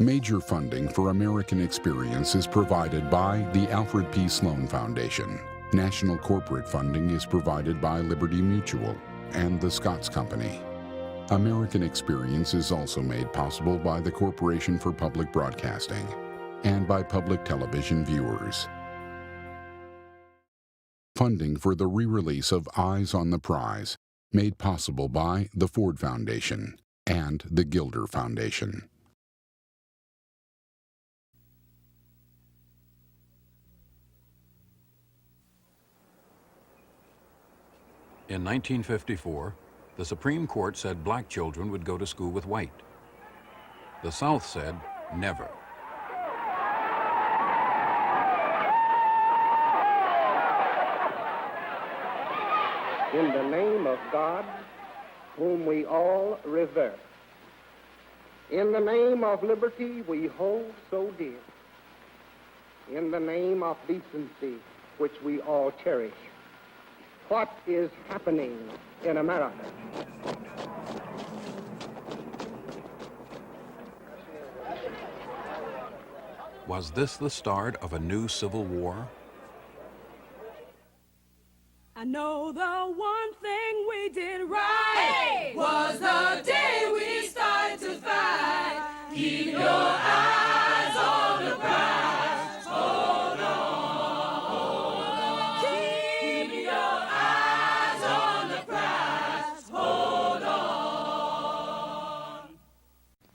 Major funding for American Experience is provided by the Alfred P. Sloan Foundation. National corporate funding is provided by Liberty Mutual and the Scotts Company. American Experience is also made possible by the Corporation for Public Broadcasting and by public television viewers. Funding for the re-release of Eyes on the Prize, made possible by the Ford Foundation and the Gilder Foundation. In 1954, the Supreme Court said black children would go to school with white. The South said never. In the name of God, whom we all revere, in the name of liberty we hold so dear, in the name of decency which we all cherish, what is happening in America? Was this the start of a new civil war? I know the one thing we did right was the day we started to fight. Keep your eyes on the prize. Hold on, hold on. Keep your eyes on the prize. Hold on.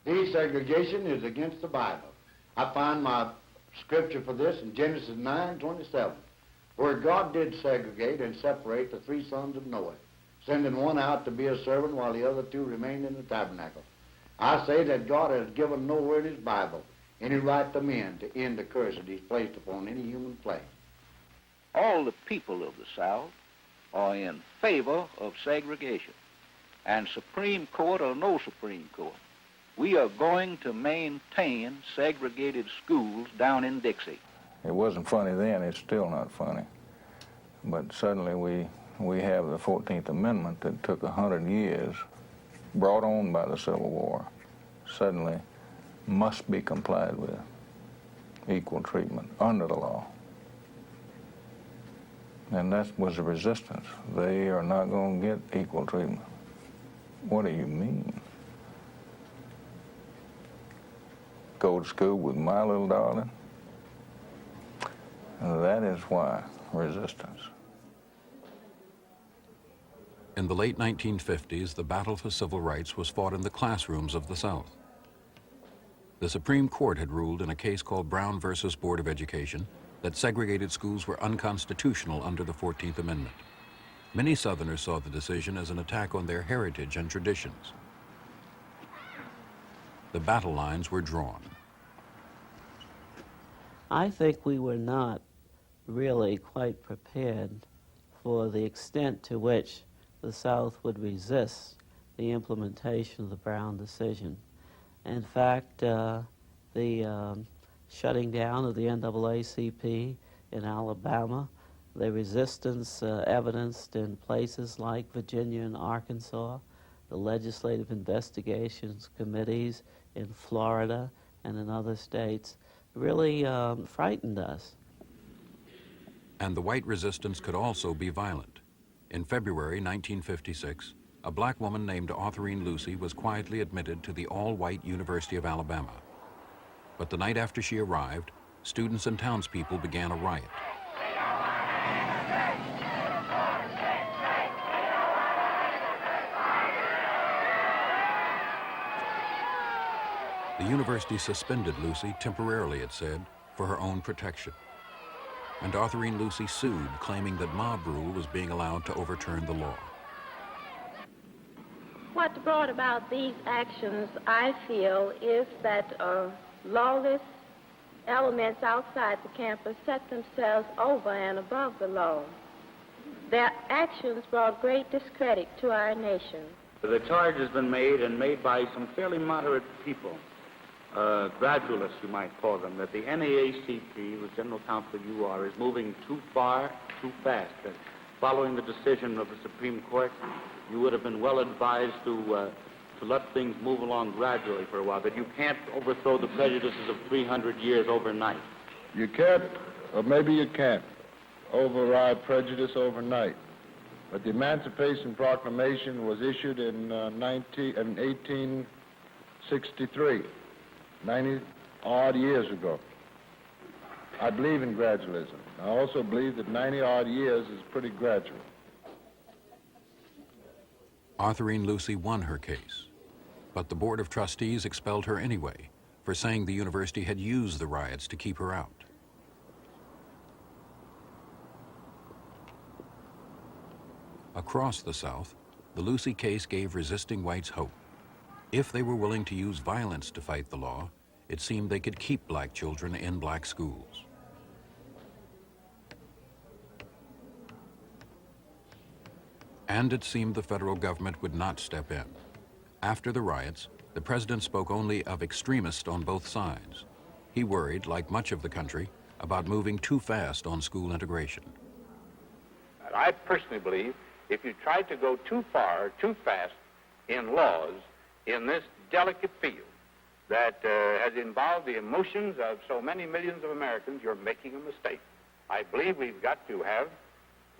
Desegregation is against the Bible. I find my scripture for this in Genesis 9:27. Where God did segregate and separate the three sons of Noah, sending one out to be a servant while the other two remained in the tabernacle. I say that God has given nowhere in his Bible any right to men to end the curse that he's placed upon any human flesh. All the people of the South are in favor of segregation. And Supreme Court or no Supreme Court, we are going to maintain segregated schools down in Dixie. It wasn't funny then, it's still not funny. But suddenly we have the 14th Amendment that took 100 years, brought on by the Civil War, suddenly must be complied with. Equal treatment under the law. And that was the resistance. They are not going to get equal treatment. What do you mean? Go to school with my little darling? That is why resistance. In the late 1950s, the battle for civil rights was fought in the classrooms of the South. The Supreme Court had ruled in a case called Brown versus Board of Education that segregated schools were unconstitutional under the 14th Amendment. Many Southerners saw the decision as an attack on their heritage and traditions. The battle lines were drawn. I think we were not really quite prepared for the extent to which the South would resist the implementation of the Brown decision. In fact, the shutting down of the NAACP in Alabama, the resistance evidenced in places like Virginia and Arkansas, the legislative investigations committees in Florida and in other states, really frightened us. And the white resistance could also be violent. In February 1956, a black woman named Autherine Lucy was quietly admitted to the all-white University of Alabama. But the night after she arrived, students and townspeople began a riot. The university suspended Lucy temporarily, it said, for her own protection. And Autherine Lucy sued, claiming that mob rule was being allowed to overturn the law. What brought about these actions, I feel, is that lawless elements outside the campus set themselves over and above the law. Their actions brought great discredit to our nation. The charge has been made, and made by some fairly moderate people, gradualists you might call them, that the NAACP, with General Counsel you are, is moving too far, too fast. That following the decision of the Supreme Court, you would have been well advised to to let things move along gradually for a while, that you can't overthrow the prejudices of 300 years overnight? You can't, or maybe you can't, override prejudice overnight. But the Emancipation Proclamation was issued in 1863, 90-odd years ago. I believe in gradualism. I also believe that 90-odd years is pretty gradual. Arthurine Lucy won her case, but the Board of Trustees expelled her anyway for saying the university had used the riots to keep her out. Across the South, the Lucy case gave resisting whites hope. If they were willing to use violence to fight the law, it seemed they could keep black children in black schools. And it seemed the federal government would not step in. After the riots, the president spoke only of extremists on both sides. He worried, like much of the country, about moving too fast on school integration. I personally believe if you try to go too far, too fast in laws in this delicate field that has involved the emotions of so many millions of Americans, you're making a mistake. I believe we've got to have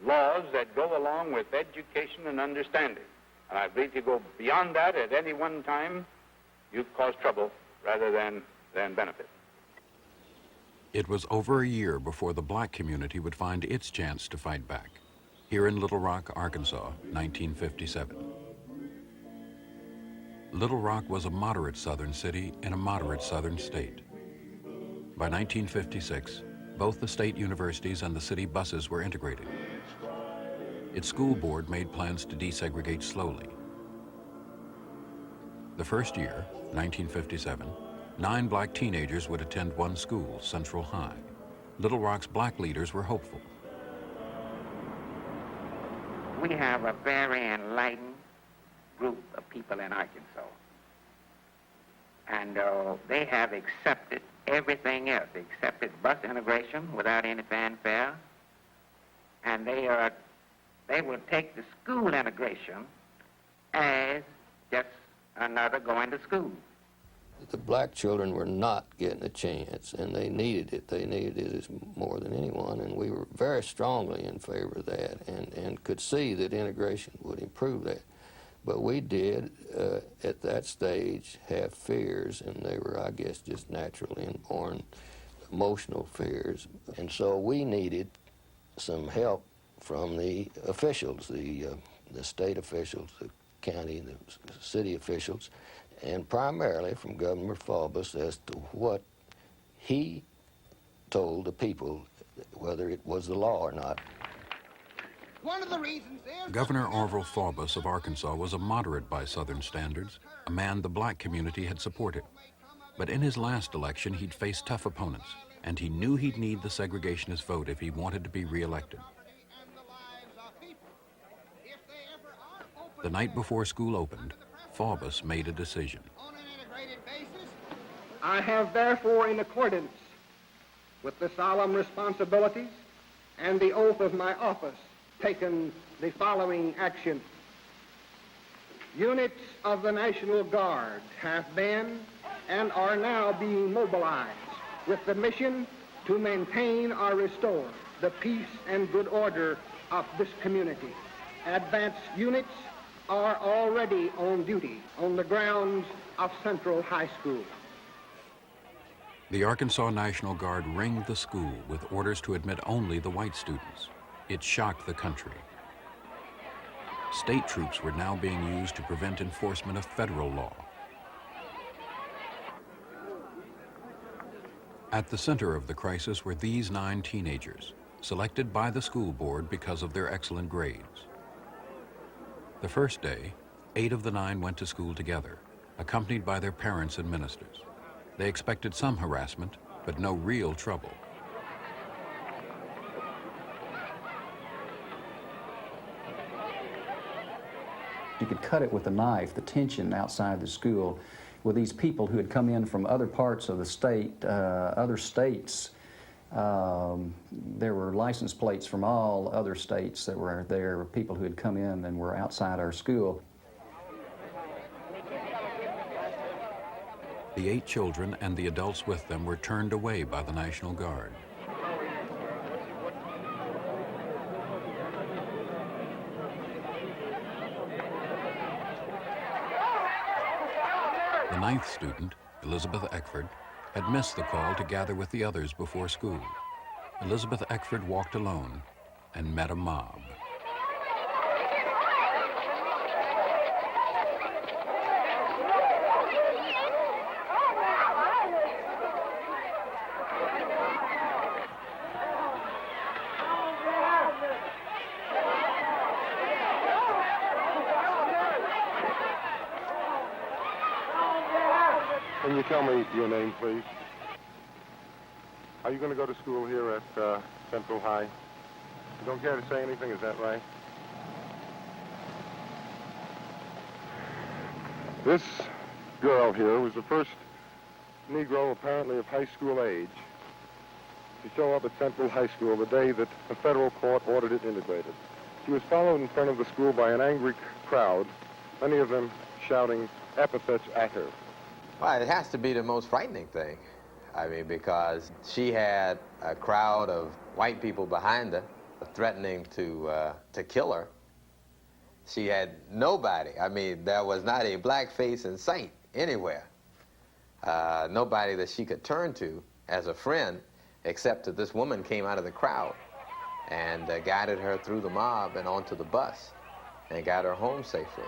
laws that go along with education and understanding. And I believe if you go beyond that at any one time, you cause trouble rather than benefit. It was over a year before the black community would find its chance to fight back. Here in Little Rock, Arkansas, 1957. Little Rock was a moderate southern city in a moderate southern state. By 1956, both the state universities and the city buses were integrated. Its school board made plans to desegregate slowly. The first year, 1957, 9 black teenagers would attend one school, Central High. Little Rock's black leaders were hopeful. We have a very enlightened group of people in Arkansas. And they have accepted everything else. They accepted bus integration without any fanfare. And they will take the school integration as just another going to school. The black children were not getting a chance, and they needed it. They needed it as more than anyone, and we were very strongly in favor of that and could see that integration would improve that. But we did, at that stage, have fears, and they were, I guess, just natural inborn emotional fears. And so we needed some help from the officials, the state officials, the county, the city officials, and primarily from Governor Faubus as to what he told the people, whether it was the law or not. One of the reasons is Governor Orville Faubus of Arkansas was a moderate by Southern standards, a man the black community had supported. But in his last election, he'd faced tough opponents, and he knew he'd need the segregationist vote if he wanted to be reelected. The night before school opened, Faubus made a decision. I have therefore, in accordance with the solemn responsibilities and the oath of my office, taken the following action. Units of the National Guard have been and are now being mobilized with the mission to maintain or restore the peace and good order of this community. Advanced units are already on duty on the grounds of Central High School. The Arkansas National Guard ringed the school with orders to admit only the white students. It shocked the country. State troops were now being used to prevent enforcement of federal law. At the center of the crisis were these 9 teenagers, selected by the school board because of their excellent grades. The first day, 8 of the 9 went to school together, accompanied by their parents and ministers. They expected some harassment, but no real trouble. You could cut it with a knife, the tension outside the school with these people who had come in from other parts of the state, other states. There were license plates from all other states that were there, people who had come in and were outside our school. The 8 children and the adults with them were turned away by the National Guard. The 9th student, Elizabeth Eckford, had missed the call to gather with the others before school. Elizabeth Eckford walked alone and met a mob. Can you tell me your name, please? Are you going to go to school here at Central High? You don't care to say anything, is that right? This girl here was the first Negro, apparently of high school age, to show up at Central High School the day that a federal court ordered it integrated. She was followed in front of the school by an angry crowd, many of them shouting epithets at her. Well, it has to be the most frightening thing. I mean, because she had a crowd of white people behind her threatening to kill her. She had nobody. I mean, there was not a black face in sight anywhere. Nobody that she could turn to as a friend, except that this woman came out of the crowd and guided her through the mob and onto the bus and got her home safely.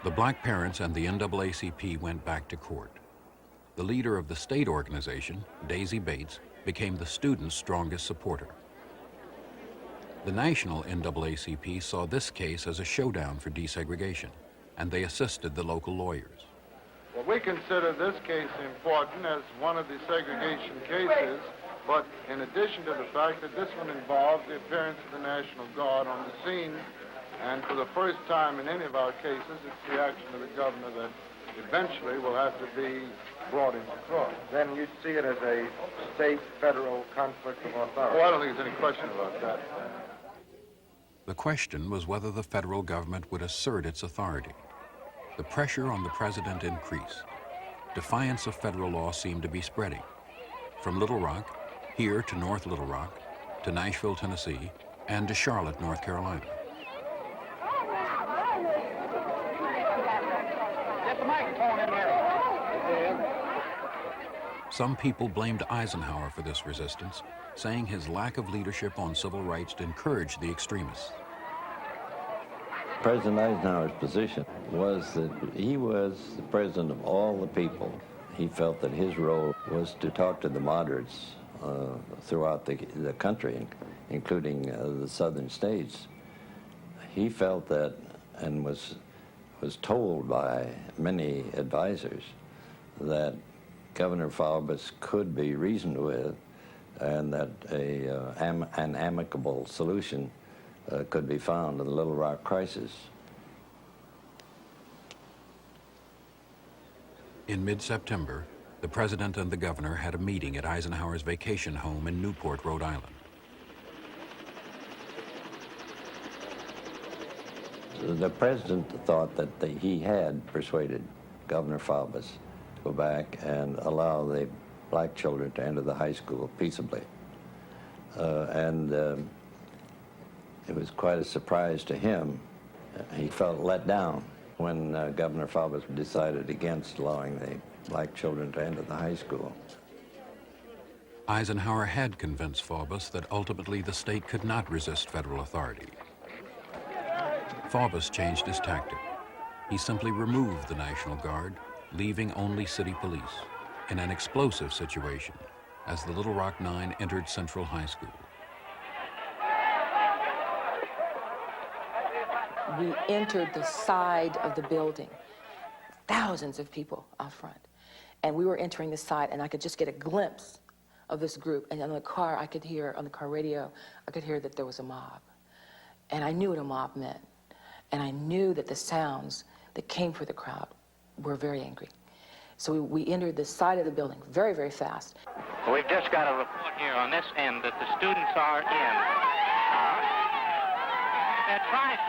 The black parents and the NAACP went back to court. The leader of the state organization, Daisy Bates, became the students' strongest supporter. The national NAACP saw this case as a showdown for desegregation, and they assisted the local lawyers. Well, we consider this case important as one of the segregation cases, but in addition to the fact that this one involved the appearance of the National Guard on the scene, and for the first time in any of our cases, it's the action of the governor that eventually will have to be brought into court. Then you see it as a state-federal conflict of authority. Oh, I don't think there's any question about that. The question was whether the federal government would assert its authority. The pressure on the president increased. Defiance of federal law seemed to be spreading. From Little Rock, here to North Little Rock, to Nashville, Tennessee, and to Charlotte, North Carolina. Some people blamed Eisenhower for this resistance, saying his lack of leadership on civil rights encouraged the extremists. President Eisenhower's position was that he was the president of all the people. He felt that his role was to talk to the moderates throughout the country, including the southern states. He felt that, and was told by many advisors, that Governor Faubus could be reasoned with, and that an amicable solution could be found to the Little Rock crisis. In mid-September, the president and the governor had a meeting at Eisenhower's vacation home in Newport, Rhode Island. The president thought that he had persuaded Governor Faubus to go back and allow the black children to enter the high school peaceably. It was quite a surprise to him. He felt let down when Governor Faubus decided against allowing the black children to enter the high school. Eisenhower had convinced Faubus that ultimately the state could not resist federal authority. Faubus changed his tactic. He simply removed the National Guard, leaving only city police, in an explosive situation as the Little Rock Nine entered Central High School. We entered the side of the building, thousands of people out front. And we were entering the side, and I could just get a glimpse of this group. And on the car, I could hear, on the car radio, I could hear that there was a mob. And I knew what a mob meant. And I knew that the sounds that came from the crowd were very angry. So we entered the side of the building very, very fast. We've just got a report here on this end that the students are in. They're trying to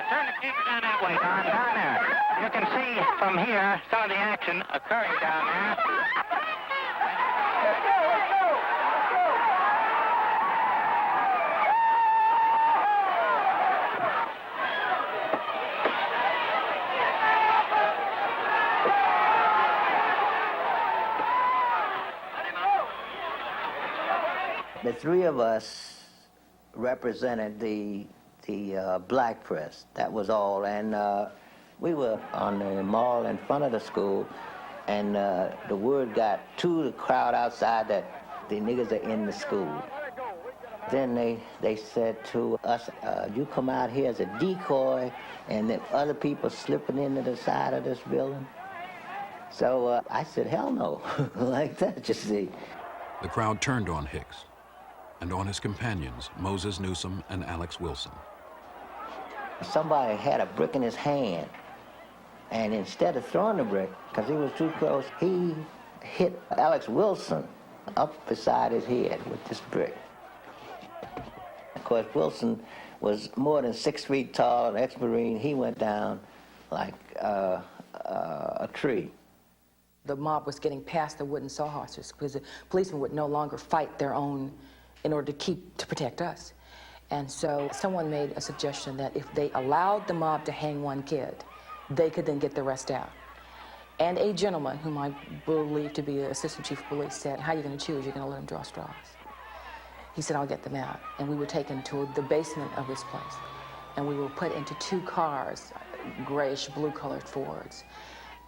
turn the camera down that way, Don, down there. You can see from here some of the action occurring down there. The three of us represented the black press. That was all, and we were on the mall in front of the school, and the word got to the crowd outside that the niggas are in the school. Then they said to us, you come out here as a decoy, and then other people slipping into the side of this building. So I said, hell no, like that, you see. The crowd turned on Hicks and on his companions, Moses Newsom and Alex Wilson. Somebody had a brick in his hand, and instead of throwing the brick, because he was too close, he hit Alex Wilson up beside his head with this brick. Of course, Wilson was more than 6 feet tall, an ex-Marine. He went down like a tree. The mob was getting past the wooden sawhorses because the policemen would no longer fight their own in order to protect us. And so someone made a suggestion that if they allowed the mob to hang one kid, they could then get the rest out. And a gentleman, whom I believe to be the assistant chief of police, said, how are you going to choose? You're going to let them draw straws. He said, I'll get them out. And we were taken to the basement of this place. And we were put into 2 cars, grayish blue colored Fords.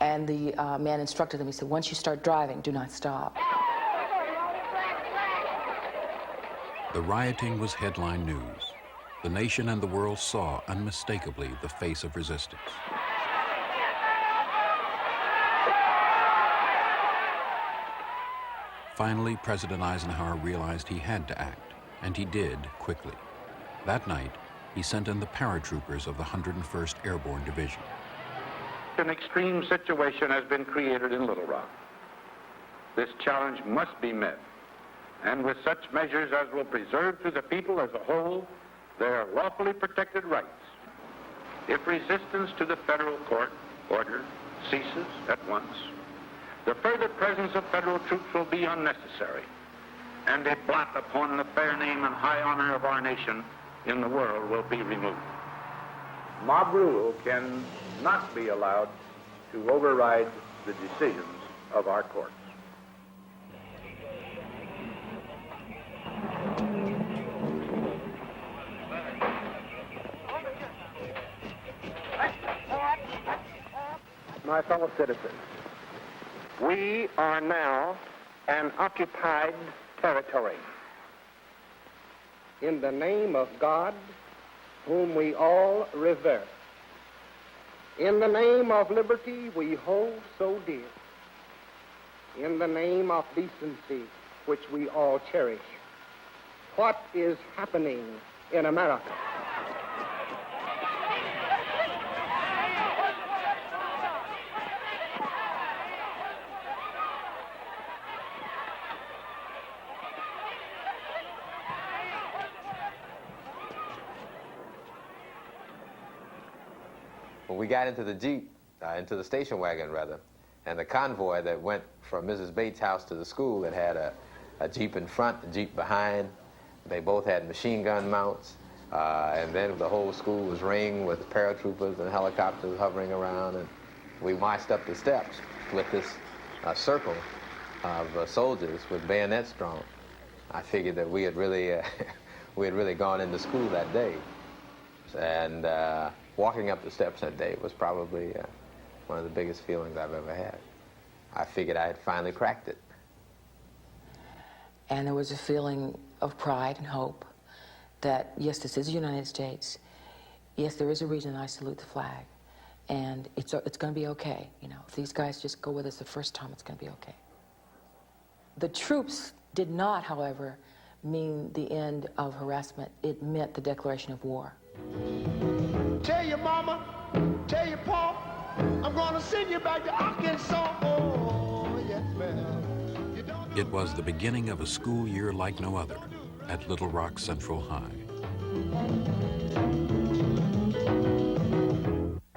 And the man instructed them, he said, once you start driving, do not stop. The rioting was headline news. The nation and the world saw unmistakably the face of resistance. Finally, President Eisenhower realized he had to act, and he did quickly. That night, he sent in the paratroopers of the 101st Airborne Division. An extreme situation has been created in Little Rock. This challenge must be met, and with such measures as will preserve to the people as a whole their lawfully protected rights. If resistance to the federal court order ceases at once, the further presence of federal troops will be unnecessary, and a blot upon the fair name and high honor of our nation in the world will be removed. Mob rule can not be allowed to override the decisions of our courts. My fellow citizens, we are now an occupied territory. In the name of God, whom we all revere, in the name of liberty we hold so dear, in the name of decency which we all cherish, what is happening in America? When we got into the Jeep, into the station wagon rather, and the convoy that went from Mrs. Bates' house to the school, it had a Jeep in front, a Jeep behind. They both had machine gun mounts, and then the whole school was ringed with paratroopers and helicopters hovering around, and we marched up the steps with this circle of soldiers with bayonets drawn. I figured that we had really gone into school that day, and walking up the steps that day was probably one of the biggest feelings I've ever had. I figured I had finally cracked it. And there was a feeling of pride and hope that, yes, this is the United States. Yes, there is a reason I salute the flag. And it's going to be okay. You know, if these guys just go with us the first time, it's going to be okay. The troops did not, however, mean the end of harassment. It meant the declaration of war. Tell your mama, tell your pa, I'm gonna send you back to Arkansas. Oh, yes, ma'am. It was the beginning of a school year like no other at Little Rock Central High.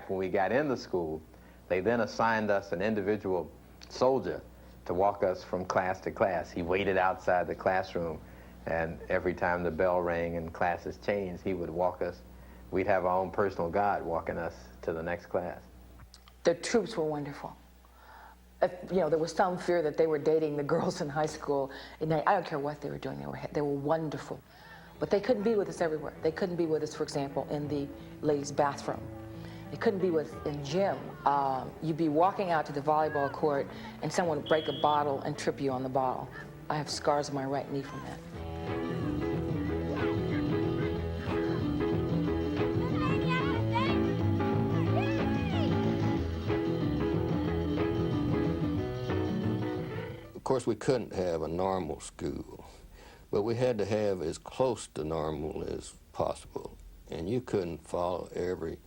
When we got in the school, they then assigned us an individual soldier to walk us from class to class. He waited outside the classroom, and every time the bell rang and classes changed, he would walk us. We'd have our own personal guide walking us to the next class. The troops were wonderful. There was some fear that they were dating the girls in high school. And I don't care what they were doing. They were wonderful. But they couldn't be with us everywhere. They couldn't be with us, for example, in the ladies' bathroom. They couldn't be with in gym. You'd be walking out to the volleyball court, and someone would break a bottle and trip you on the bottle. I have scars on my right knee from that. Of course, we couldn't have a normal school, but we had to have as close to normal as possible. And you couldn't follow every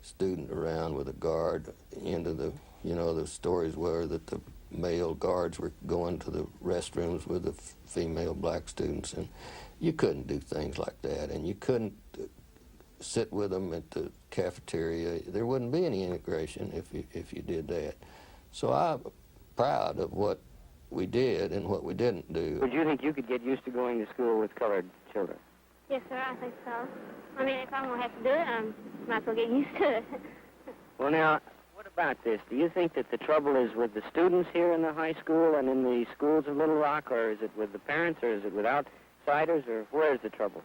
student around with a guard into the, the stories were that the male guards were going to the restrooms with the female black students, and you couldn't do things like that, and you couldn't sit with them at the cafeteria. There wouldn't be any integration if you did that. So I'm proud of what we did and what we didn't do. Would you think you could get used to going to school with colored children? Yes, sir, I think so. I mean, if I'm going to have to do it, I might as well get used to it. Well, now, what about this? Do you think that the trouble is with the students here in the high school and in the schools of Little Rock, or is it with the parents, or is it with outsiders, or where is the trouble?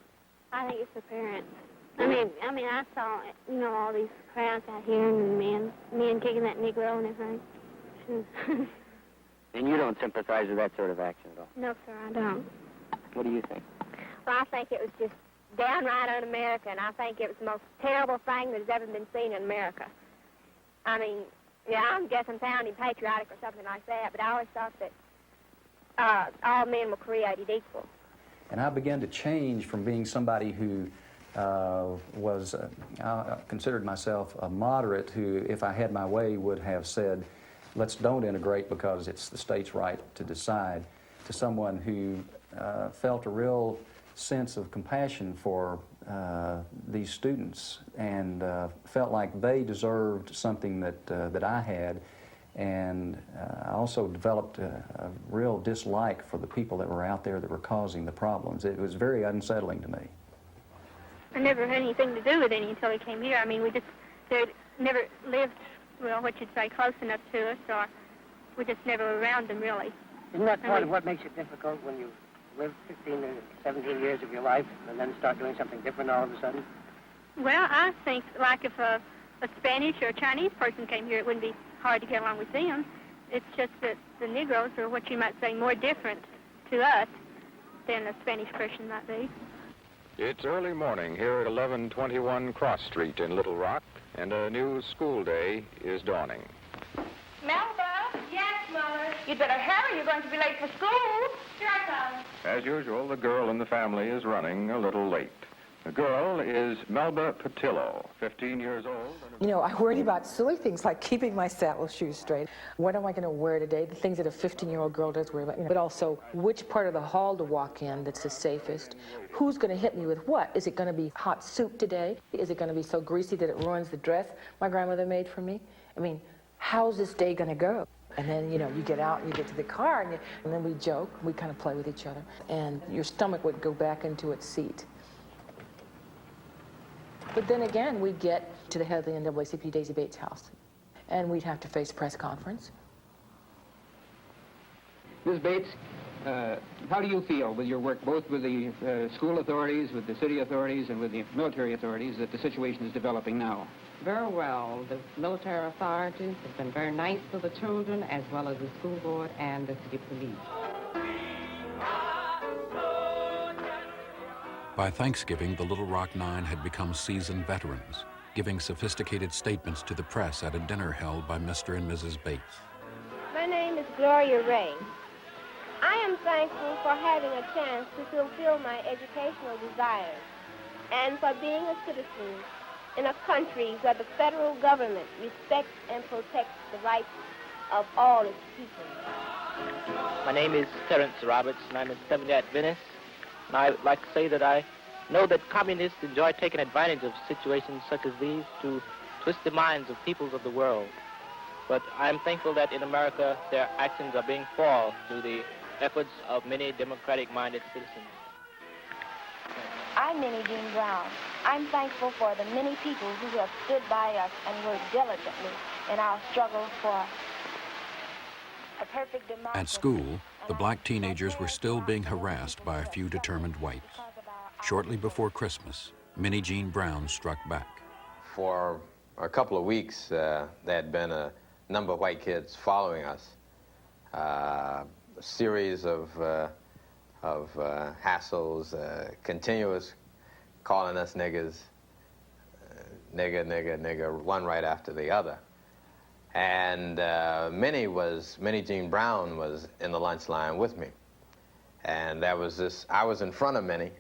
I think it's the parents. I mean, I saw, all these crowds out here and men kicking that Negro and everything. And you don't sympathize with that sort of action at all? No, sir, I don't. What do you think? Well, I think it was just downright un-American. I think it was the most terrible thing that has ever been seen in America. I mean, I guess I'm sounding patriotic or something like that, but I always thought that all men were created equal. And I began to change from being somebody who I considered myself a moderate who, if I had my way, would have said, let's don't integrate because it's the state's right to decide, to someone who felt a real sense of compassion for these students and felt like they deserved something that I had. And I also developed a real dislike for the people that were out there that were causing the problems. It was very unsettling to me. I never had anything to do with any until he came here. I mean, they never lived, well, what you'd say, close enough to us, or we just never were around them, really. Isn't that part of what makes it difficult when you live 15 or 17 years of your life and then start doing something different all of a sudden? Well, I think, like if a Spanish or a Chinese person came here, it wouldn't be hard to get along with them. It's just that the Negroes are what you might say more different to us than a Spanish person might be. It's early morning here at 1121 Cross Street in Little Rock, and a new school day is dawning. Melba? Yes, Mother? You'd better hurry. You're going to be late for school. Sure, Mom. As usual, the girl in the family is running a little late. The girl is Melba Patillo, 15 years old. I worried about silly things like keeping my saddle shoes straight. What am I going to wear today? The things that a 15-year-old girl does worry about. But also, which part of the hall to walk in that's the safest? Who's going to hit me with what? Is it going to be hot soup today? Is it going to be so greasy that it ruins the dress my grandmother made for me? I mean, how's this day going to go? And then, you get out and you get to the car, and then we joke. We kind of play with each other. And your stomach would go back into its seat. But then again, we'd get to the head of the NAACP, Daisy Bates' house, and we'd have to face a press conference. Ms. Bates, how do you feel with your work, both with the school authorities, with the city authorities, and with the military authorities, that the situation is developing now? Very well. The military authorities have been very nice to the children, as well as the school board and the city police. By Thanksgiving, the Little Rock Nine had become seasoned veterans, giving sophisticated statements to the press at a dinner held by Mr. and Mrs. Bates. My name is Gloria Ray. I am thankful for having a chance to fulfill my educational desires and for being a citizen in a country where the federal government respects and protects the rights of all its people. My name is Terrence Roberts, and I'm a Seventh-day Adventist. And I would like to say that I know that communists enjoy taking advantage of situations such as these to twist the minds of peoples of the world. But I'm thankful that in America their actions are being foiled through the efforts of many democratic-minded citizens. I'm Minnie Jean Brown. I'm thankful for the many people who have stood by us and worked diligently in our struggle for a perfect democracy. At school, the black teenagers were still being harassed by a few determined whites. Shortly before Christmas, Minnie Jean Brown struck back. For a couple of weeks, there had been a number of white kids following us. A series of hassles, continuous calling us niggers, nigger, nigger, nigger, one right after the other. And Minnie Jean Brown was in the lunch line with me. And I was in front of Minnie.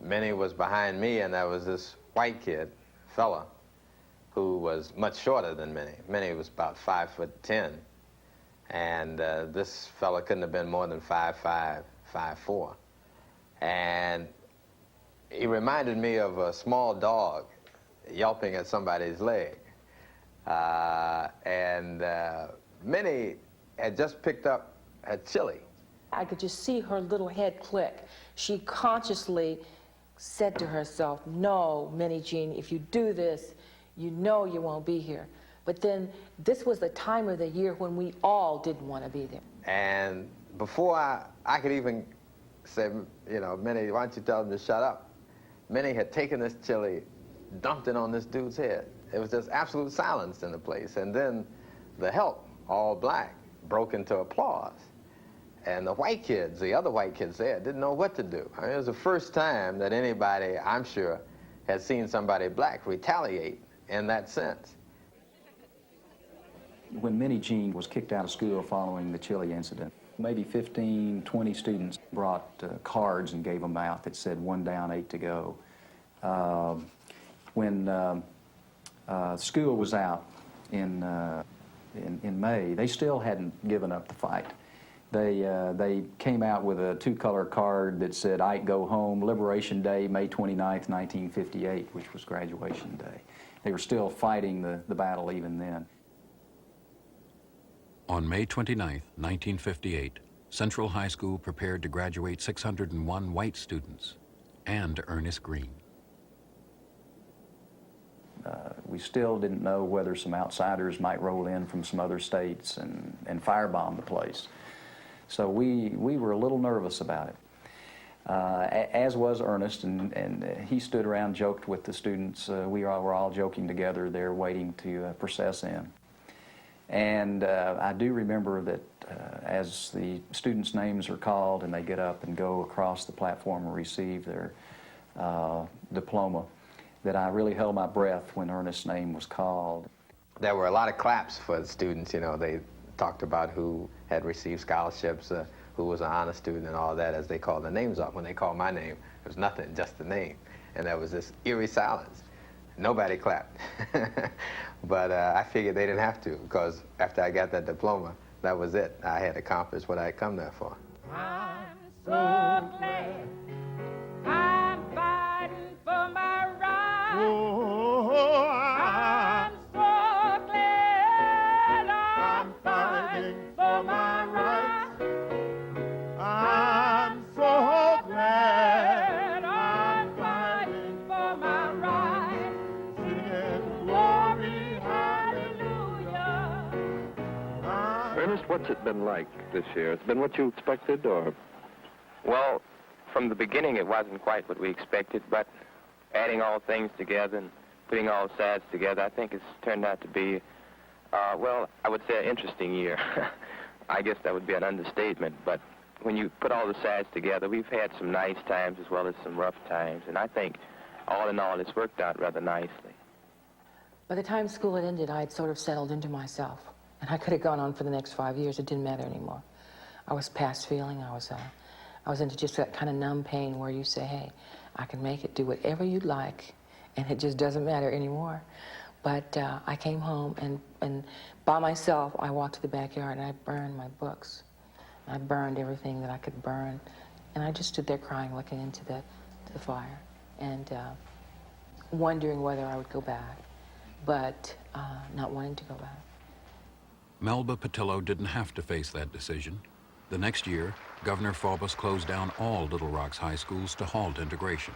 Minnie was behind me, and there was this white kid, fella, who was much shorter than Minnie. Minnie was about 5'10", and this fella couldn't have been more than 5'5", 5'4". And he reminded me of a small dog yelping at somebody's leg. Minnie had just picked up her chili. I could just see her little head click. She consciously said to herself, no, Minnie Jean, if you do this, you know you won't be here. But then this was the time of the year when we all didn't want to be there. And before I could even say, you know, Minnie, why don't you tell them to shut up? Minnie had taken this chili, dumped it on this dude's head. It was just absolute silence in the place. And then the help, all black, broke into applause. And the white kids, the other white kids there, didn't know what to do. I mean, it was the first time that anybody, I'm sure, had seen somebody black retaliate in that sense. When Minnie Jean was kicked out of school following the chili incident, maybe 15, 20 students brought cards and gave them out that said 1 down, 8 to go. When school was out in May, they still hadn't given up the fight. They came out with a 2-color card that said, "Ike, go home, Liberation Day, May 29th, 1958, which was graduation day. They were still fighting the battle even then. On May 29, 1958, Central High School prepared to graduate 601 white students and Ernest Green. We still didn't know whether some outsiders might roll in from some other states and firebomb the place. So we were a little nervous about it, as was Ernest, and he stood around, joked with the students. We were all joking together there, waiting to process in. And I do remember that as the students' names are called and they get up and go across the platform and receive their diploma, that I really held my breath when Ernest's name was called. There were a lot of claps for the students. You know, they talked about who had received scholarships, who was an honor student and all that as they called their names up. When they called my name, it was nothing, just the name. And there was this eerie silence. Nobody clapped. But I figured they didn't have to, because after I got that diploma, that was it. I had accomplished what I had come there for. I'm so glad I'm fighting for my rights. Oh, I'm so glad I'm fighting for my rights. I'm so glad I'm fighting for my rights. Singing glory, hallelujah. Ernest, what's it been like this year? It's been what you expected, or? Well, from the beginning, it wasn't quite what we expected, but adding all things together and putting all sides together, I think it's turned out to be, well, I would say an interesting year. I guess that would be an understatement, but when you put all the sides together, we've had some nice times as well as some rough times, and I think, all in all, it's worked out rather nicely. By the time school had ended, I had sort of settled into myself, and I could have gone on for the next 5 years. It didn't matter anymore. I was past feeling. I was into just that kind of numb pain where you say, hey, I can make it, do whatever you'd like, and it just doesn't matter anymore. But I came home, and by myself, I walked to the backyard, and I burned my books. I burned everything that I could burn, and I just stood there crying, looking into the fire, and wondering whether I would go back, but not wanting to go back. Melba Patillo didn't have to face that decision. The next year, Governor Faubus closed down all Little Rock's high schools to halt integration.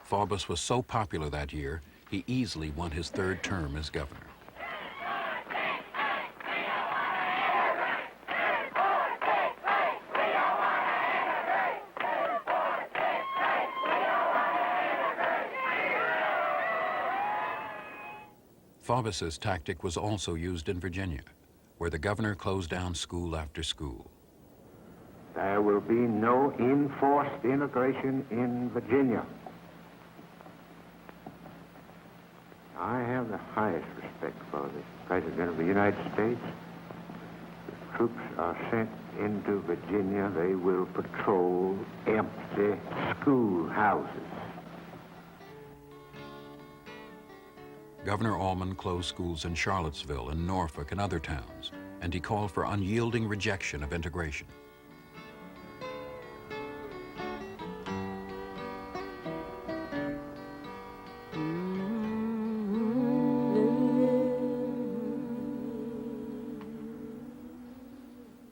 Faubus was so popular that year, he easily won his third term as governor. Faubus's tactic was also used in Virginia, where the governor closed down school after school. There will be no enforced integration in Virginia. I have the highest respect for the President of the United States. If troops are sent into Virginia, they will patrol empty schoolhouses. Governor Allman closed schools in Charlottesville and Norfolk and other towns, and he called for unyielding rejection of integration.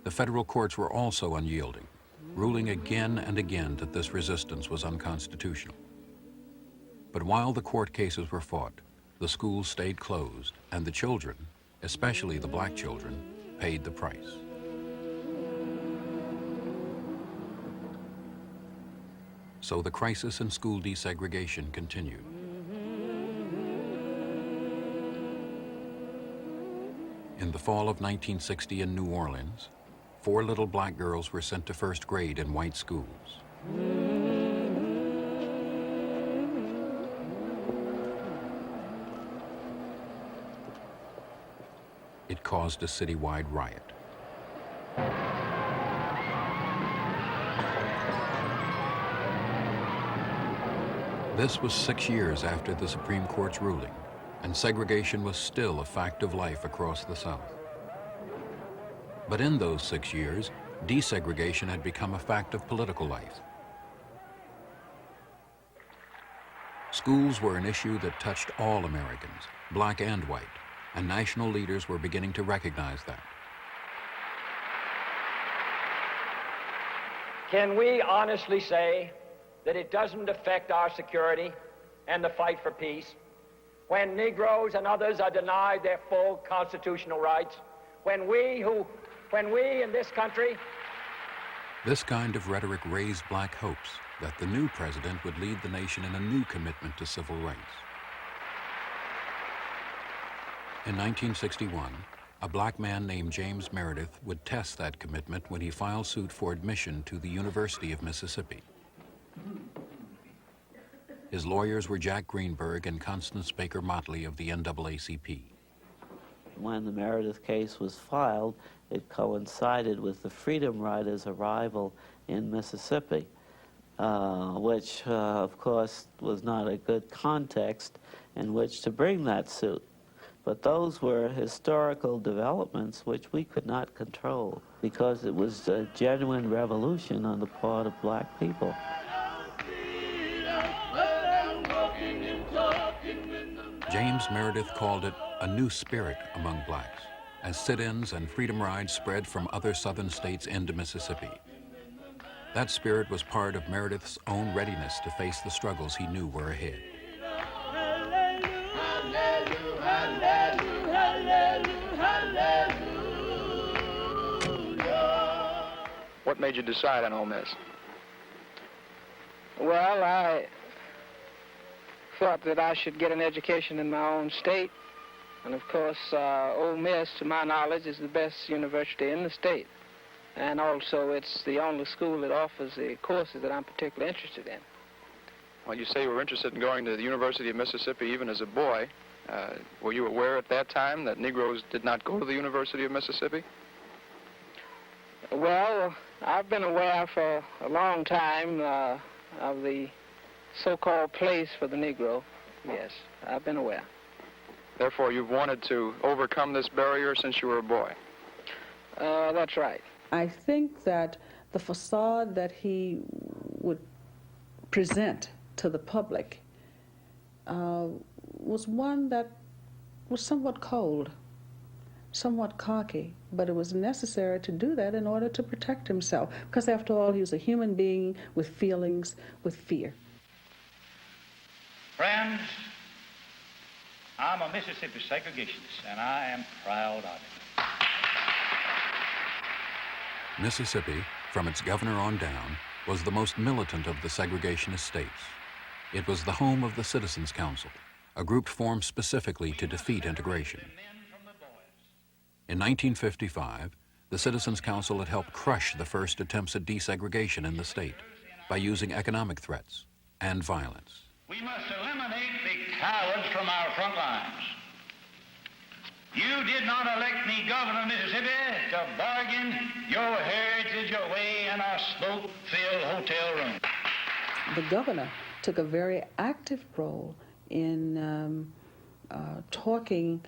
The federal courts were also unyielding, ruling again and again that this resistance was unconstitutional. But while the court cases were fought, the schools stayed closed, and the children, especially the black children, paid the price. So the crisis in school desegregation continued. In the fall of 1960 in New Orleans, 4 little black girls were sent to first grade in white schools. It caused a citywide riot. This was 6 years after the Supreme Court's ruling, and segregation was still a fact of life across the South. But in those 6 years, desegregation had become a fact of political life. Schools were an issue that touched all Americans, black and white, and national leaders were beginning to recognize that. Can we honestly say that it doesn't affect our security and the fight for peace when Negroes and others are denied their full constitutional rights, when we in this country... This kind of rhetoric raised black hopes that the new president would lead the nation in a new commitment to civil rights. In 1961, a black man named James Meredith would test that commitment when he filed suit for admission to the University of Mississippi. His lawyers were Jack Greenberg and Constance Baker Motley of the NAACP. When the Meredith case was filed, it coincided with the Freedom Riders' arrival in Mississippi, which, of course, was not a good context in which to bring that suit. But those were historical developments which we could not control because it was a genuine revolution on the part of black people. James Meredith called it a new spirit among blacks, as sit-ins and freedom rides spread from other southern states into Mississippi. That spirit was part of Meredith's own readiness to face the struggles he knew were ahead. What made you decide on Ole Miss? Well, I thought that I should get an education in my own state. And of course, Ole Miss, to my knowledge, is the best university in the state. And also, it's the only school that offers the courses that I'm particularly interested in. Well, you say you were interested in going to the University of Mississippi even as a boy. Were you aware at that time that Negroes did not go to the University of Mississippi? Well, I've been aware for a long time of the so-called place for the Negro. Yes, I've been aware. Therefore, you've wanted to overcome this barrier since you were a boy. That's right. I think that the facade that he would present to the public was one that was somewhat cold, somewhat cocky, but it was necessary to do that in order to protect himself, because after all, he was a human being with feelings, with fear. Friends, I'm a Mississippi segregationist, and I am proud of it. Mississippi, from its governor on down, was the most militant of the segregationist states. It was the home of the Citizens Council, a group formed specifically to defeat integration. In 1955, the Citizens Council had helped crush the first attempts at desegregation in the state by using economic threats and violence. We must eliminate the cowards from our front lines. You did not elect me governor of Mississippi to bargain your heritage away in a smoke-filled hotel room. The governor took a very active role in talking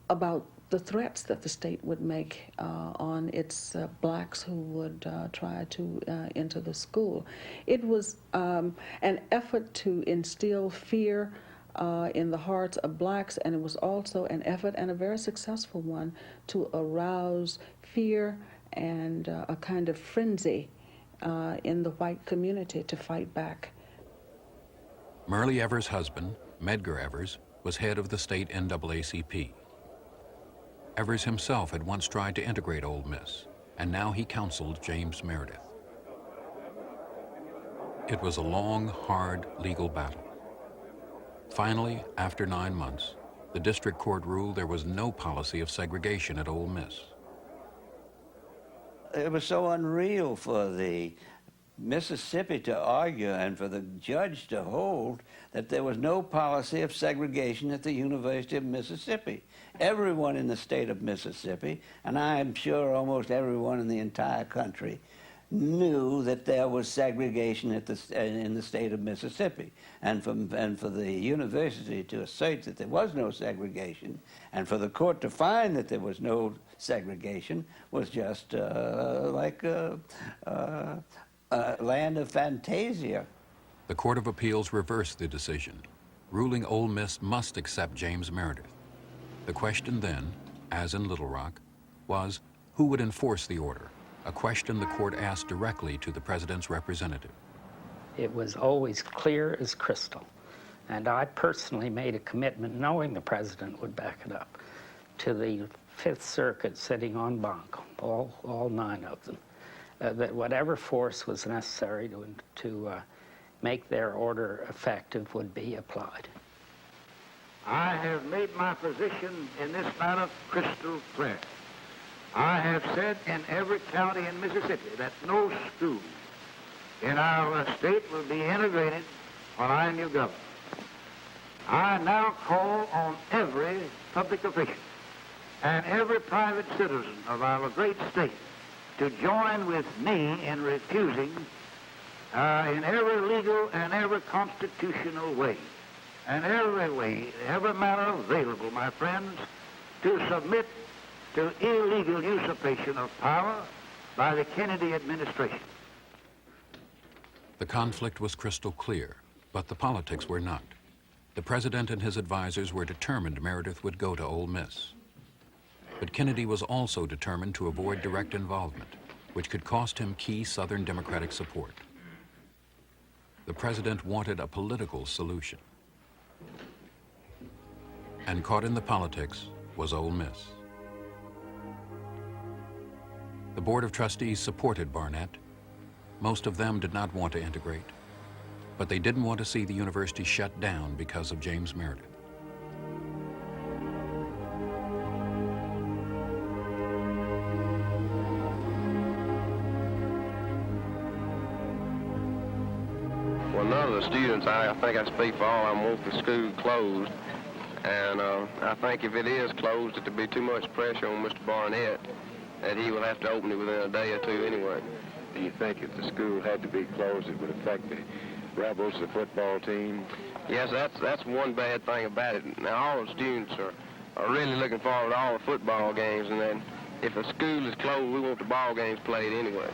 about the threats that the state would make on its blacks who would try to enter the school. It was an effort to instill fear in the hearts of blacks, and it was also an effort, and a very successful one, to arouse fear and a kind of frenzy in the white community to fight back. Myrlie Evers' husband, Medgar Evers, was head of the state NAACP. Evers himself had once tried to integrate Ole Miss, and now he counseled James Meredith. It was a long, hard legal battle. Finally, after 9 months, the district court ruled there was no policy of segregation at Ole Miss. It was so unreal for the Mississippi to argue and for the judge to hold that there was no policy of segregation at the University of Mississippi. Everyone in the state of Mississippi, and I'm sure almost everyone in the entire country, knew that there was segregation in the state of Mississippi. And for the university to assert that there was no segregation, and for the court to find that there was no segregation, was just like a land of fantasia. The Court of Appeals reversed the decision, ruling Ole Miss must accept James Meredith. The question then, as in Little Rock, was who would enforce the order, a question the court asked directly to the president's representative. It was always clear as crystal, and I personally made a commitment, knowing the president would back it up, to the Fifth Circuit sitting en banc, all 9 of them, that whatever force was necessary to make their order effective would be applied. I have made my position in this matter crystal clear. I have said in every county in Mississippi that no school in our state will be integrated when I am your governor. I now call on every public official and every private citizen of our great state to join with me in refusing in every legal and every constitutional way, and every way, every manner available, my friends, to submit to illegal usurpation of power by the Kennedy administration. The conflict was crystal clear, but the politics were not. The president and his advisors were determined Meredith would go to Ole Miss. But Kennedy was also determined to avoid direct involvement, which could cost him key Southern Democratic support. The president wanted a political solution. And caught in the politics was Ole Miss. The Board of Trustees supported Barnett. Most of them did not want to integrate, but they didn't want to see the university shut down because of James Meredith. Well, none of the students, I think I speak for all of them, want the school closed. And I think if it is closed, it'll be too much pressure on Mr. Barnett that he will have to open it within a day or two anyway. Do you think if the school had to be closed, it would affect the rebels, the football team? Yes, that's one bad thing about it. Now, all the students are really looking forward to all the football games, and then if a school is closed, we want the ball games played anyway.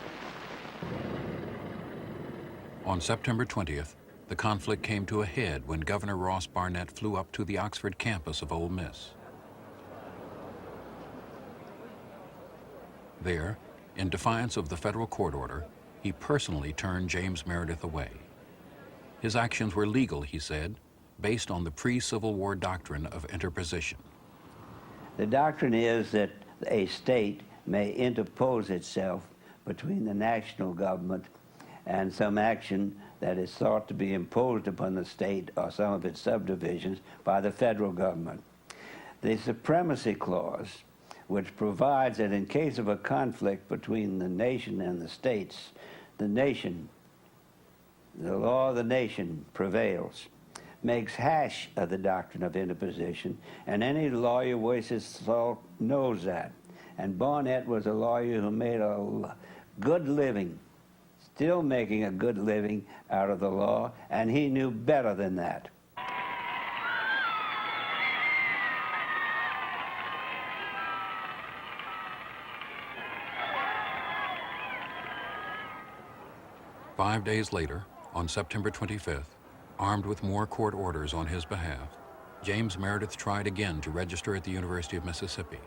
On September 20th, the conflict came to a head when Governor Ross Barnett flew up to the Oxford campus of Ole Miss. There, in defiance of the federal court order, he personally turned James Meredith away. His actions were legal, he said, based on the pre-Civil War doctrine of interposition. The doctrine is that a state may interpose itself between the national government and some action that is thought to be imposed upon the state or some of its subdivisions by the federal government. The Supremacy Clause, which provides that in case of a conflict between the nation and the states, the law of the nation prevails, makes hash of the doctrine of interposition, and any lawyer worth his salt knows that. And Barnett was a lawyer who made a good living, still making a good living out of the law, and he knew better than that. Five days later, on September 25th, armed with more court orders on his behalf, James Meredith tried again to register at the University of Mississippi,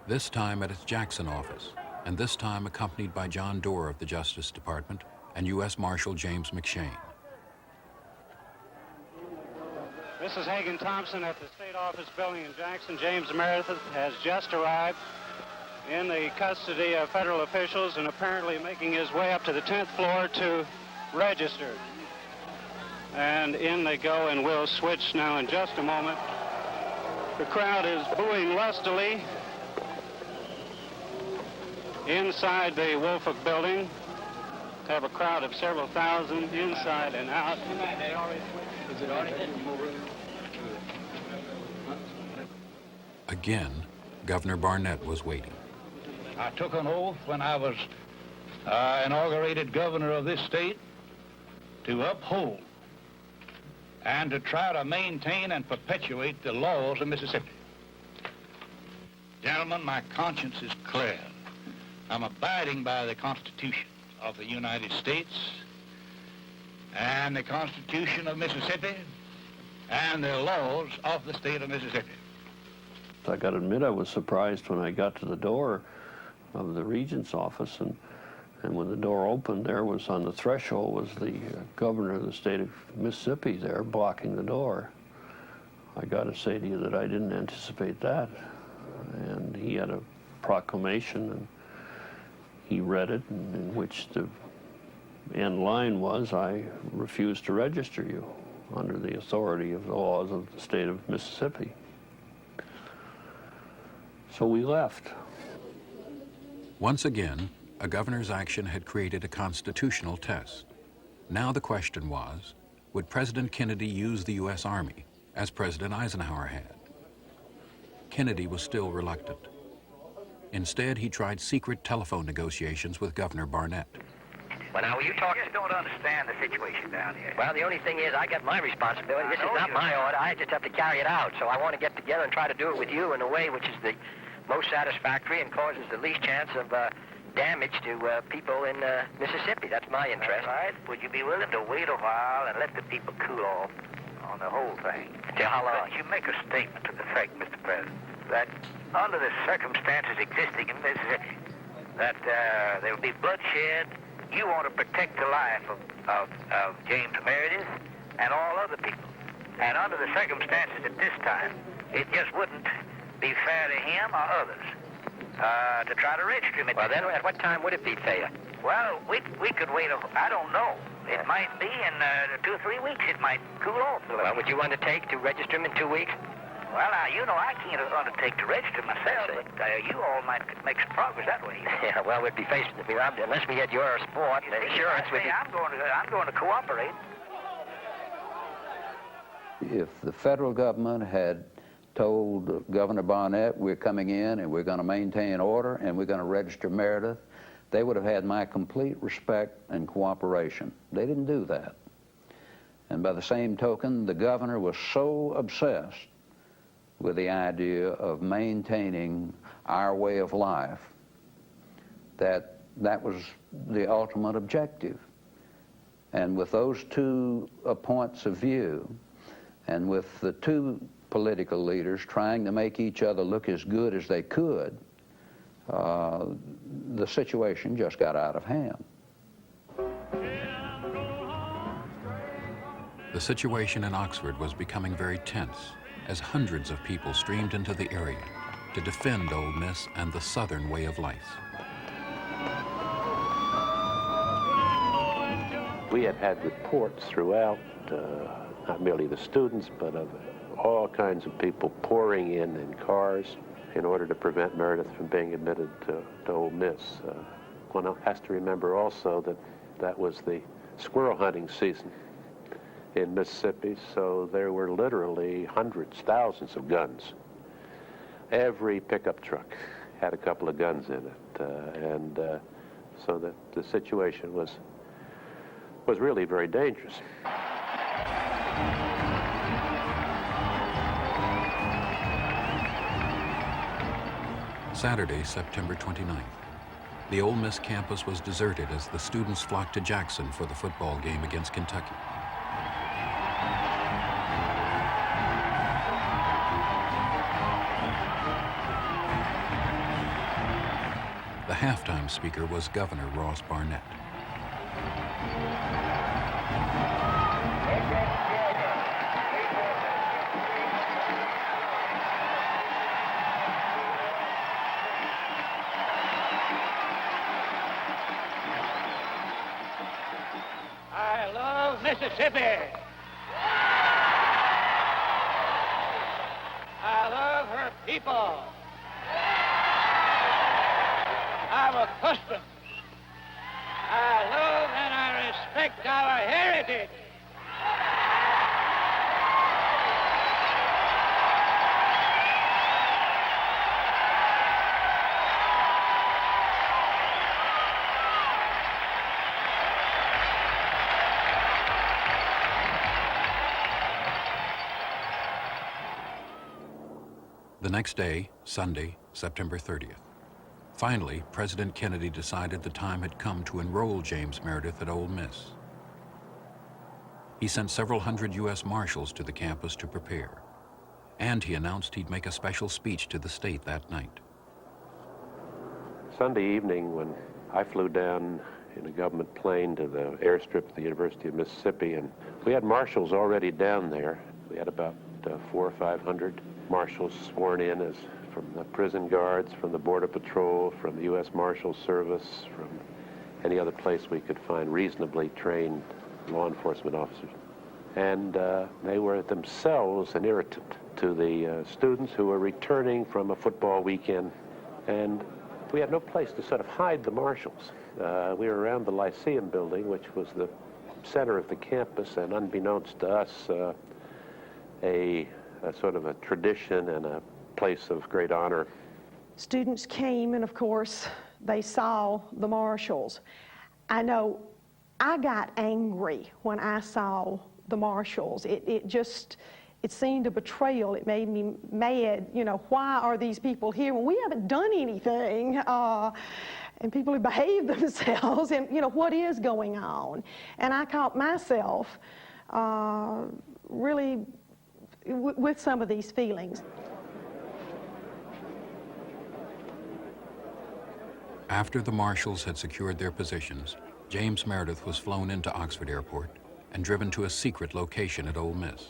this time at its Jackson office, and this time accompanied by John Doerr of the Justice Department and U.S. Marshal James McShane. This is Hagen Thompson at the State Office building in Jackson. James Meredith has just arrived in the custody of federal officials and apparently making his way up to the 10th floor to register. And in they go, and we'll switch now in just a moment. The crowd is booing lustily inside the Woolfolk building. Have a crowd of several thousand inside and out. Again, Governor Barnett was waiting. I took an oath when I was inaugurated governor of this state to uphold and to try to maintain and perpetuate the laws of Mississippi. Gentlemen, my conscience is clear. I'm abiding by the Constitution of the United States and the Constitution of Mississippi and the laws of the state of Mississippi. I got to admit, I was surprised when I got to the door of the Regent's office, and when the door opened, there was on the threshold was the governor of the state of Mississippi there blocking the door. I got to say to you that I didn't anticipate that. And he had a proclamation, and he read it, in which the end line was, I refuse to register you under the authority of the laws of the state of Mississippi. So we left. Once again, a governor's action had created a constitutional test. Now the question was, would President Kennedy use the U.S. Army, as President Eisenhower had? Kennedy was still reluctant. Instead, he tried secret telephone negotiations with Governor Barnett. Well, now, you talk... I just don't understand the situation down here. Well, the only thing is I got my responsibility. This is not my order. I just have to carry it out. So I want to get together and try to do it with you in a way which is the most satisfactory and causes the least chance of damage to people in Mississippi. That's my interest. All right. Would you be willing to wait a while and let the people cool off on the whole thing? Till how long? But you make a statement to the effect, Mr. President, that under the circumstances existing in Mississippi, that there will be bloodshed. You want to protect the life of James Meredith and all other people. And under the circumstances at this time, it just wouldn't be fair to him or others to try to register him. Well, then at what time would it be fair? Well, we could wait. I don't know. It might be in 2 or 3 weeks. It might cool off a little. Well, would you undertake to register him in 2 weeks? Well, now, you know, I can't undertake to register myself, but you all might make some progress that way. Yeah, well, we'd be faced with it. Unless we had your support and assurance, we'd be... I'm going to cooperate. If the federal government had told Governor Barnett, we're coming in and we're going to maintain order and we're going to register Meredith, they would have had my complete respect and cooperation. They didn't do that. And by the same token, the governor was so obsessed with the idea of maintaining our way of life that that was the ultimate objective. And with those two points of view, and with the two political leaders trying to make each other look as good as they could, the situation just got out of hand. The situation in Oxford was becoming very tense as hundreds of people streamed into the area to defend Ole Miss and the Southern way of life. We had reports throughout, not merely the students, but of all kinds of people pouring in cars in order to prevent Meredith from being admitted to Ole Miss. One has to remember also that that was the squirrel hunting season in Mississippi, so there were literally hundreds, thousands of guns. Every pickup truck had a couple of guns in it, so that the situation was really very dangerous. Saturday, September 29th. The Ole Miss campus was deserted as the students flocked to Jackson for the football game against Kentucky. The halftime speaker was Governor Ross Barnett. I love Mississippi. I love her people. I'm a customer. I love and I respect our heritage. The next day, Sunday, September 30th. Finally, President Kennedy decided the time had come to enroll James Meredith at Ole Miss. He sent several hundred U.S. Marshals to the campus to prepare, and he announced he'd make a special speech to the state that night. Sunday evening, when I flew down in a government plane to the airstrip of the University of Mississippi, and we had marshals already down there. We had about 400 or 500 marshals sworn in as from the prison guards, from the Border Patrol, from the U.S. Marshal Service, from any other place we could find reasonably trained law enforcement officers. And they were themselves an irritant to the students who were returning from a football weekend. And we had no place to sort of hide the marshals. We were around the Lyceum building, which was the center of the campus, and unbeknownst to us, a sort of a tradition and a place of great honor. Students came, and of course, they saw the marshals. I know I got angry when I saw the marshals. It seemed a betrayal. It made me mad. You know, why are these people here when we haven't done anything? And people who behave themselves, and you know, what is going on? And I caught myself really with some of these feelings. After the marshals had secured their positions, James Meredith was flown into Oxford Airport and driven to a secret location at Ole Miss.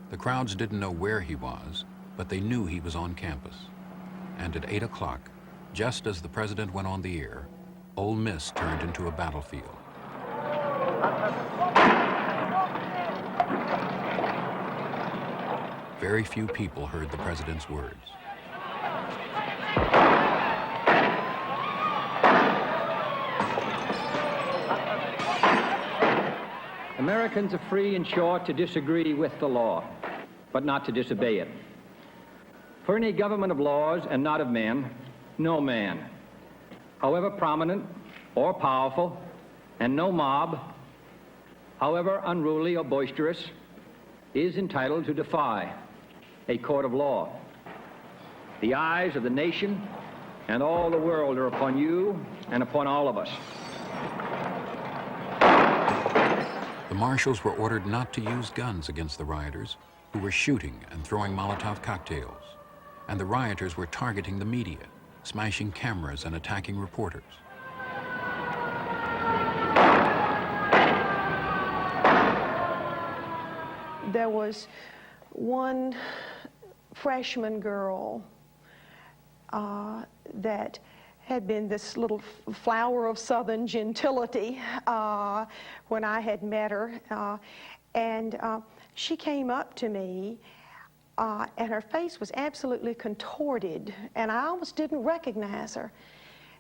The crowds didn't know where he was, but they knew he was on campus. And at 8 o'clock, just as the president went on the air, Ole Miss turned into a battlefield. Very few people heard the president's words. Americans are free and sure to disagree with the law, but not to disobey it. For in a government of laws and not of men, no man, however prominent or powerful, And no mob, however unruly or boisterous, is entitled to defy a court of law. The eyes of the nation and all the world are upon you and upon all of us. The marshals were ordered not to use guns against the rioters, who were shooting and throwing Molotov cocktails. And the rioters were targeting the media, smashing cameras and attacking reporters. There was one freshman girl that had been this little flower of Southern gentility when I had met her. And she came up to me, and her face was absolutely contorted, and I almost didn't recognize her.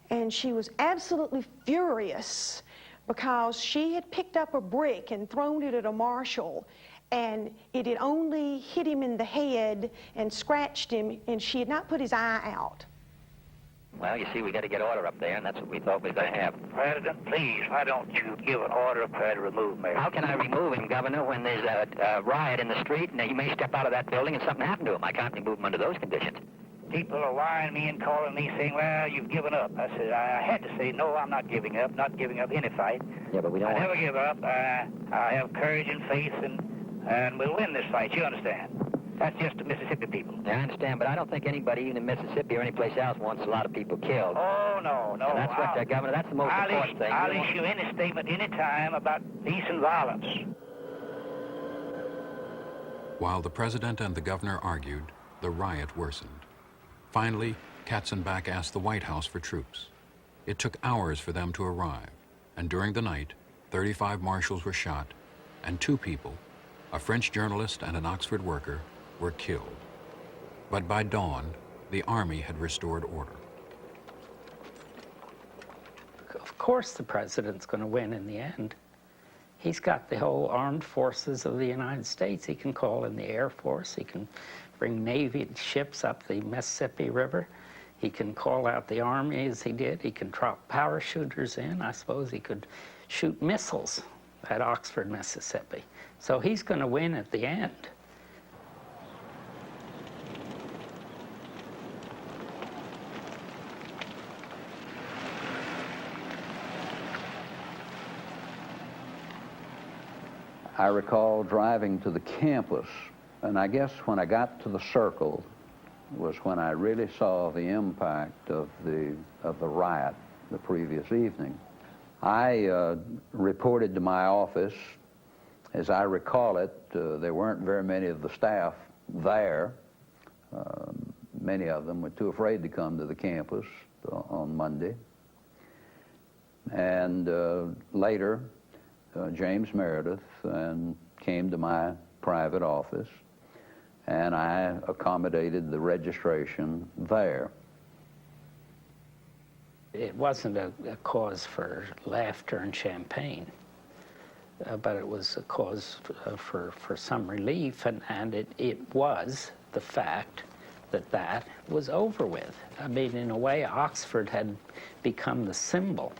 And she was absolutely furious because she had picked up a brick and thrown it at a marshal, and it had only hit him in the head and scratched him, and she had not put his eye out. Well, you see, we got to get order up there, and that's what we thought we were going to have. President, please, why don't you give an order up there to remove Mayor? How can I remove him, Governor, when there's a riot in the street, and he may step out of that building and something happen to him? I can't remove him under those conditions. People are wiring me and calling me saying, well, you've given up. I said, I had to say, no, I'm not giving up any fight. Yeah, but we don't I never give up. I have courage and faith, and we'll win this fight, you understand? That's just the Mississippi people. Yeah, I understand, but I don't think anybody, even in Mississippi or any place else, wants a lot of people killed. Oh, no. And that's what, Governor, that's the most important thing. I'll issue any statement any time about peace and violence. While the president and the governor argued, the riot worsened. Finally, Katzenbach asked the White House for troops. It took hours for them to arrive, and during the night, 35 marshals were shot, and 2 people, a French journalist and an Oxford worker, were killed. But by dawn, the army had restored order. Of course the president's going to win in the end. He's got the whole armed forces of the United States. He can call in the Air Force. He can bring Navy ships up the Mississippi River. He can call out the Army as he did. He can drop parachuters in. I suppose he could shoot missiles at Oxford, Mississippi. So he's going to win at the end. I recall driving to the campus, and I guess when I got to the circle was when I really saw the impact of the riot the previous evening. I reported to my office. As I recall it, there weren't very many of the staff there. Many of them were too afraid to come to the campus on Monday. And later, James Meredith came to my private office, and I accommodated the registration there. It wasn't a cause for laughter and champagne, but it was a cause for some relief, and it was the fact that was over with. I mean, in a way, Oxford had become the symbol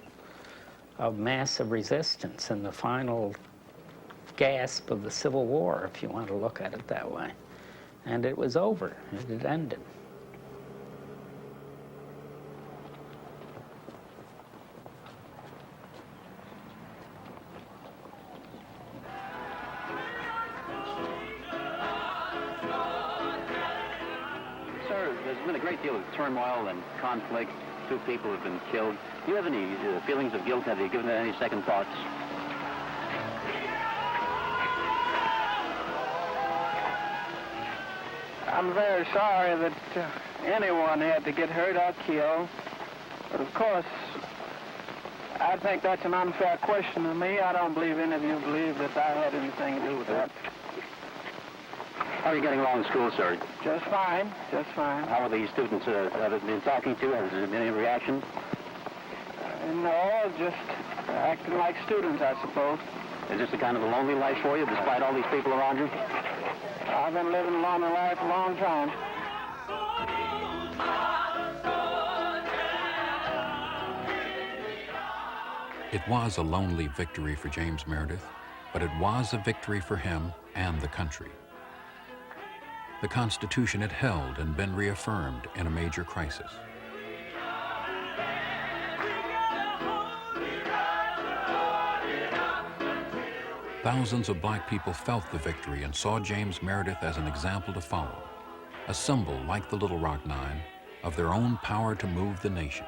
of massive resistance and the final gasp of the Civil War, if you want to look at it that way. And it was over. It had ended. Sir, there's been a great deal of turmoil and conflict. 2 people have been killed. Do you have any feelings of guilt? Have you given that any second thoughts? I'm very sorry that anyone had to get hurt or killed. But of course, I think that's an unfair question to me. I don't believe any of you believe that I had anything to do with that. How are you getting along in school, sir? Just fine, just fine. How are the students have you been talking to? Has there been any reaction? No, just acting like students, I suppose. Is this a kind of a lonely life for you, despite all these people around you? I've been living a lonely life a long time. It was a lonely victory for James Meredith, but it was a victory for him and the country. The Constitution had held and been reaffirmed in a major crisis. Thousands of black people felt the victory and saw James Meredith as an example to follow, a symbol, like the Little Rock Nine, of their own power to move the nation.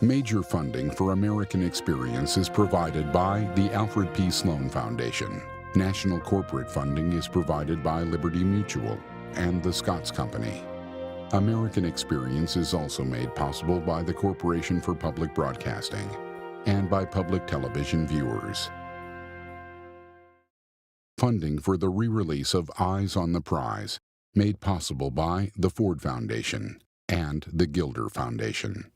Major funding for American Experience is provided by the Alfred P. Sloan Foundation. National corporate funding is provided by Liberty Mutual and the Scotts Company. American Experience is also made possible by the Corporation for Public Broadcasting and by public television viewers. Funding for the re-release of Eyes on the Prize, made possible by the Ford Foundation and the Gilder Foundation.